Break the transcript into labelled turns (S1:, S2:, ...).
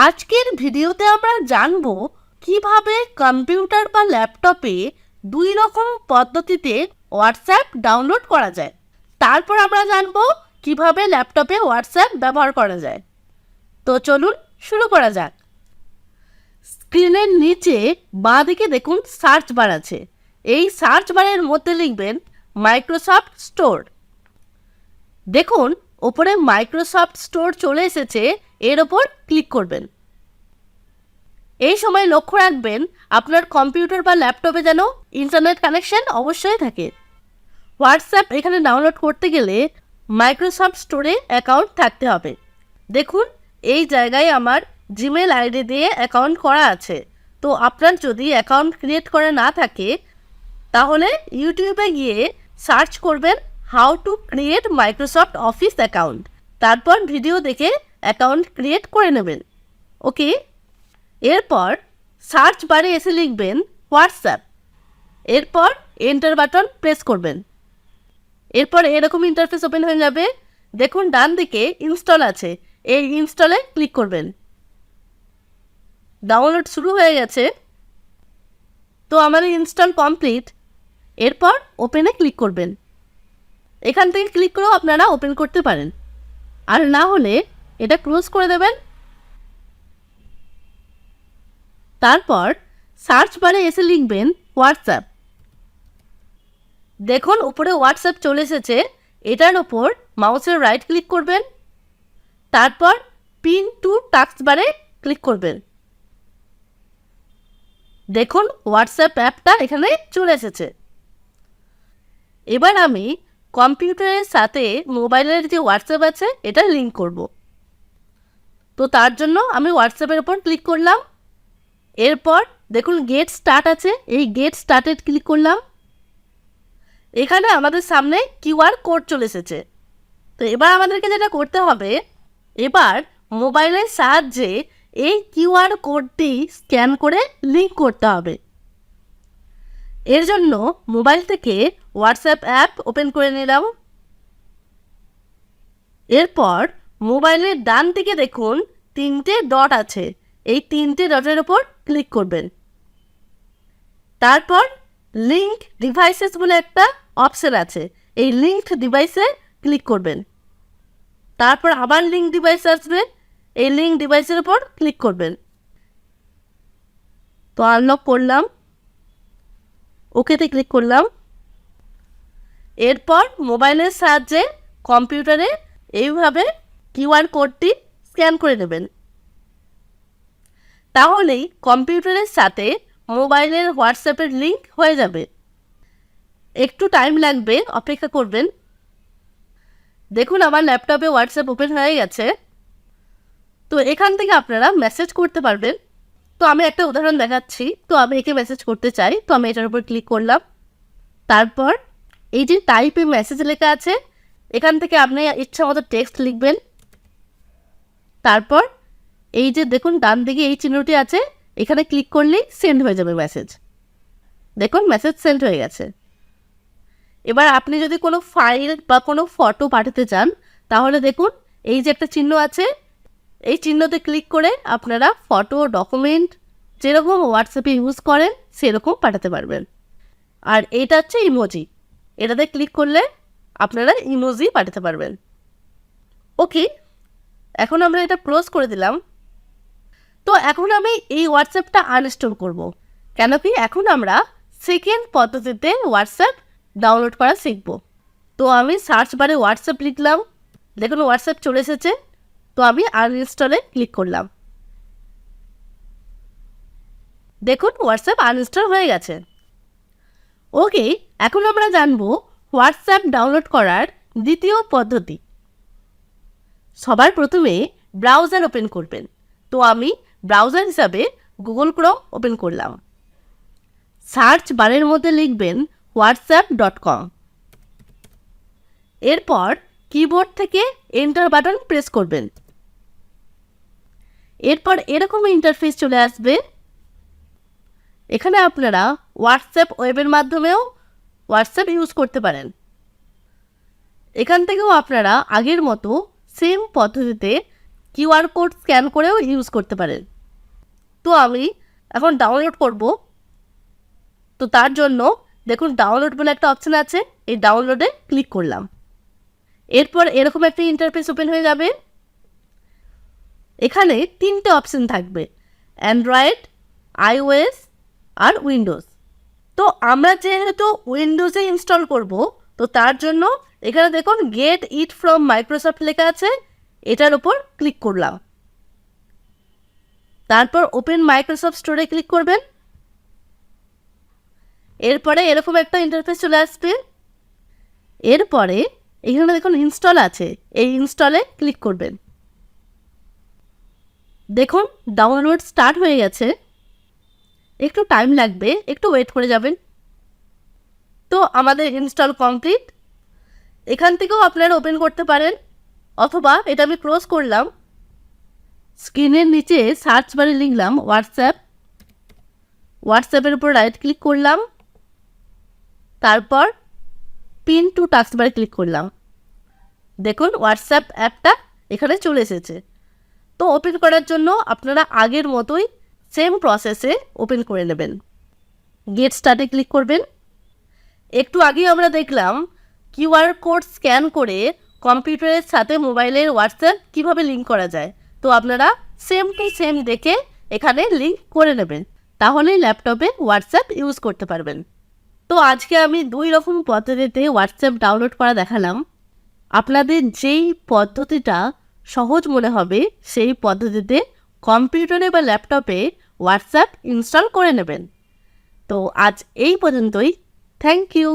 S1: আজকের ভিডিওতে আমরা জানব কিভাবে কম্পিউটার বা ল্যাপটপে দুই রকম পদ্ধতিতে হোয়াটসঅ্যাপ ডাউনলোড করা যায়। তারপর আমরা জানব কিভাবে ল্যাপটপে হোয়াটসঅ্যাপ ব্যবহার করা যায়। তো চলুন শুরু করা যাক। স্ক্রিনের নিচে বাঁ দিকে দেখুন সার্চ বার আছে। এই সার্চ বারের মধ্যে লিখবেন মাইক্রোসফট স্টোর। দেখুন ওপরে মাইক্রোসফট স্টোর চলে এসেছে, এর ওপর ক্লিক করবেন। এই সময় লক্ষ্য রাখবেন আপনার কম্পিউটার বা ল্যাপটপে যেন ইন্টারনেট কানেকশন অবশ্যই থাকে। হোয়াটসঅ্যাপ এখানে ডাউনলোড করতে গেলে মাইক্রোসফট স্টোরে অ্যাকাউন্ট থাকতে হবে। দেখুন এই জায়গায় আমার জিমেল আইডি দিয়ে অ্যাকাউন্ট করা আছে। তো আপনার যদি অ্যাকাউন্ট ক্রিয়েট করা না থাকে তাহলে ইউটিউবে গিয়ে সার্চ করবেন how to create Microsoft office account, তারপর ভিডিও দেখে অ্যাকাউন্ট ক্রিয়েট করে নেবেন। ওকে, এরপর সার্চ বারে এসে লিখবেন হোয়াটসঅ্যাপ, এরপর এন্টার বাটন প্রেস করবেন। এরপর এরকম ইন্টারফেস ওপেন হয়ে যাবে। দেখুন ডান দিকে ইনস্টল আছে, এই ইনস্টলে ক্লিক করবেন। ডাউনলোড শুরু হয়ে গেছে, তো আমাদের ইনস্টল কমপ্লিট। এরপর ওপেনে ক্লিক করবেন। এখান থেকে ক্লিক করেও আপনারা ওপেন করতে পারেন, আর না হলে এটা ক্লোজ করে দেবেন। তারপর সার্চ বারে এসে লিখবেন হোয়াটসঅ্যাপ। দেখুন উপরে হোয়াটসঅ্যাপ চলে এসেছে, এটার ওপর মাউসের রাইট ক্লিক করবেন। তারপর পিন টু টাস্ক বারে ক্লিক করবেন। দেখুন হোয়াটসঅ্যাপ অ্যাপটা এখানে চলে এসেছে। এবার আমি কম্পিউটারের সাথে মোবাইলের যে হোয়াটসঅ্যাপ আছে এটা লিঙ্ক করব। তো তার জন্য আমি হোয়াটসঅ্যাপের ওপর ক্লিক করলাম। এরপর দেখুন গেট স্টার্ট আছে, এই গেট স্টার্টে ক্লিক করলাম। এখানে আমাদের সামনে কিউআর কোড চলে এসেছে। তো এবার আমাদেরকে যেটা করতে হবে, এবার মোবাইলের সাহায্যে এই কিউআর কোডটি স্ক্যান করে লিঙ্ক করতে হবে। এর জন্য মোবাইল থেকে হোয়াটসঅ্যাপ অ্যাপ ওপেন করে নিলাম। এরপর মোবাইলের ডান দিকে দেখুন তিনটে ডট আছে, এই তিনটে ডটের ওপর ক্লিক করবেন। তারপর লিঙ্ক ডিভাইসেস বলে একটা অপশন আছে, এই লিঙ্কড ডিভাইসে ক্লিক করবেন। তারপর আবার লিঙ্ক ডিভাইস আসবে, এই লিঙ্ক ডিভাইসের ওপর ক্লিক করবেন। তো আনলক করলাম, ওকেতে ক্লিক করলাম। এরপর মোবাইলের সাহায্যে কম্পিউটারে এইভাবে কিউআর কোডটি স্ক্যান করে নেবেন। তাহলেই কম্পিউটারের সাথে মোবাইলের হোয়াটসঅ্যাপের লিঙ্ক হয়ে যাবে। একটু টাইম লাগবে, অপেক্ষা করবেন। দেখুন আমার ল্যাপটপে হোয়াটসঅ্যাপ ওপেন হয়ে গেছে। তো এখান থেকে আপনারা মেসেজ করতে পারবেন। তো আমি একটা উদাহরণ দেখাচ্ছি। তো আমি একে মেসেজ করতে চাই, তো আমি এটার উপর ক্লিক করলাম। তারপর এই যে টাইপে মেসেজ লেখা আছে, এখান থেকে আপনি ইচ্ছা মতো টেক্সট লিখবেন। তারপর এই যে দেখুন ডান দিকে এই চিহ্নটি আছে, এখানে ক্লিক করলেই সেন্ড হয়ে যাবে মেসেজ। দেখুন মেসেজ সেন্ড হয়ে গেছে। এবার আপনি যদি কোনো ফাইল বা কোনো ফটো পাঠাতে চান তাহলে দেখুন এই যে একটা চিহ্ন আছে, এই চিহ্নতে ক্লিক করে আপনারা ফটো, ডকুমেন্ট যেরকম হোয়াটসঅ্যাপে ইউজ করেন সেরকম পাঠাতে পারবেন। আর এইটা হচ্ছে ইমোজি, এটাতে ক্লিক করলে আপনারা ইমোজি পাঠাতে পারবেন। ওকে, এখন আমরা এটা ক্লোজ করে দিলাম। তো এখন আমি এই হোয়াটসঅ্যাপটা আনইনস্টল করব, কেন কি এখন আমরা সেকেন্ড পদ্ধতিতে হোয়াটসঅ্যাপ ডাউনলোড করা শিখব। তো আমি সার্চ বারে হোয়াটসঅ্যাপ লিখলাম, দেখুন হোয়াটসঅ্যাপ চলে এসেছে। তো আমি আনইনস্টলে ক্লিক করলাম। দেখুন হোয়াটসঅ্যাপ আনইনস্টল হয়ে গেছে। ওকে, এখন আমরা জানব হোয়াটসঅ্যাপ ডাউনলোড করার দ্বিতীয় পদ্ধতি। সবার প্রথমে ব্রাউজার ওপেন করবেন। তো আমি ব্রাউজার হিসাবে গুগল ক্রোম ওপেন করলাম। সার্চ বারের মধ্যে লিখবেন whatsapp.com। এরপর কিবোর্ড থেকে এন্টার বাটন প্রেস করবেন। এরপর এরকম ইন্টারফেস চলে আসবে। এখানে আপনারা হোয়াটসঅ্যাপ ওয়েবের মাধ্যমেও হোয়াটসঅ্যাপ ইউজ করতে পারেন। এখান থেকেও আপনারা আগের মতো সেম পদ্ধতিতে কিউআর কোড স্ক্যান করেও ইউজ করতে পারেন। তো আমি এখন ডাউনলোড করব। তো তার জন্য দেখুন ডাউনলোড বলে একটা অপশান আছে, এই ডাউনলোডে ক্লিক করলাম। এরপর এরকম একটা ইন্টারফেস ওপেন হয়ে যাবে। এখানে 3টে অপশান থাকবে, অ্যান্ড্রয়েড, আইওএস আর উইন্ডোজ। তো আমরা যেহেতু উইন্ডোজে ইনস্টল করব, তো তার জন্য এখানে দেখুন গেট ইট ফ্রম মাইক্রোসফট লেখা আছে, এটার উপর ক্লিক করলাম। তারপর ওপেন মাইক্রোসফট স্টোরে ক্লিক করবেন। এরপরে এরকম একটা ইন্টারফেস চলে আসবে। এরপরে এখানে দেখুন ইনস্টল আছে, এই ইনস্টলে ক্লিক করবেন। দেখুন ডাউনলোড স্টার্ট হয়ে গেছে, একটু টাইম লাগবে, একটু ওয়েট করে যাবেন। তো আমাদের ইনস্টল কমপ্লিট। এখান থেকেও আপনারা ওপেন করতে পারেন, অথবা এটা আমি ক্লোজ করলাম। স্ক্রিনের নিচে সার্চ বারে লিখলাম হোয়াটসঅ্যাপ, হোয়াটসঅ্যাপের উপর রাইট ক্লিক করলাম, তারপর পিন টু টাস্ক বারে ক্লিক করলাম। দেখুন হোয়াটসঅ্যাপ অ্যাপটা এখানে চলে এসেছে। তো ওপেন করার জন্য আপনারা আগের মতোই সেম প্রসেসে ওপেন করে নেবেন। গেট স্টার্টে ক্লিক করবেন। একটু আগেই আমরা দেখলাম কিউআর কোড স্ক্যান করে কম্পিউটারের সাথে মোবাইলের হোয়াটসঅ্যাপ কীভাবে লিঙ্ক করা যায়। তো আপনারা সেম টু সেম দেখে এখানে লিঙ্ক করে নেবেন, তাহলেই ল্যাপটপে হোয়াটসঅ্যাপ ইউজ করতে পারবেন। তো আজকে আমি 2 রকম পদ্ধতিতে হোয়াটসঅ্যাপ ডাউনলোড করা দেখালাম। আপনাদের যেই পদ্ধতিটা সহজ মনে হবে সেই পদ্ধতিতে কম্পিউটারে বা ল্যাপটপে হোয়াটসঅ্যাপ ইনস্টল করে নেবেন। তো আজ এই পর্যন্তই। Thank you.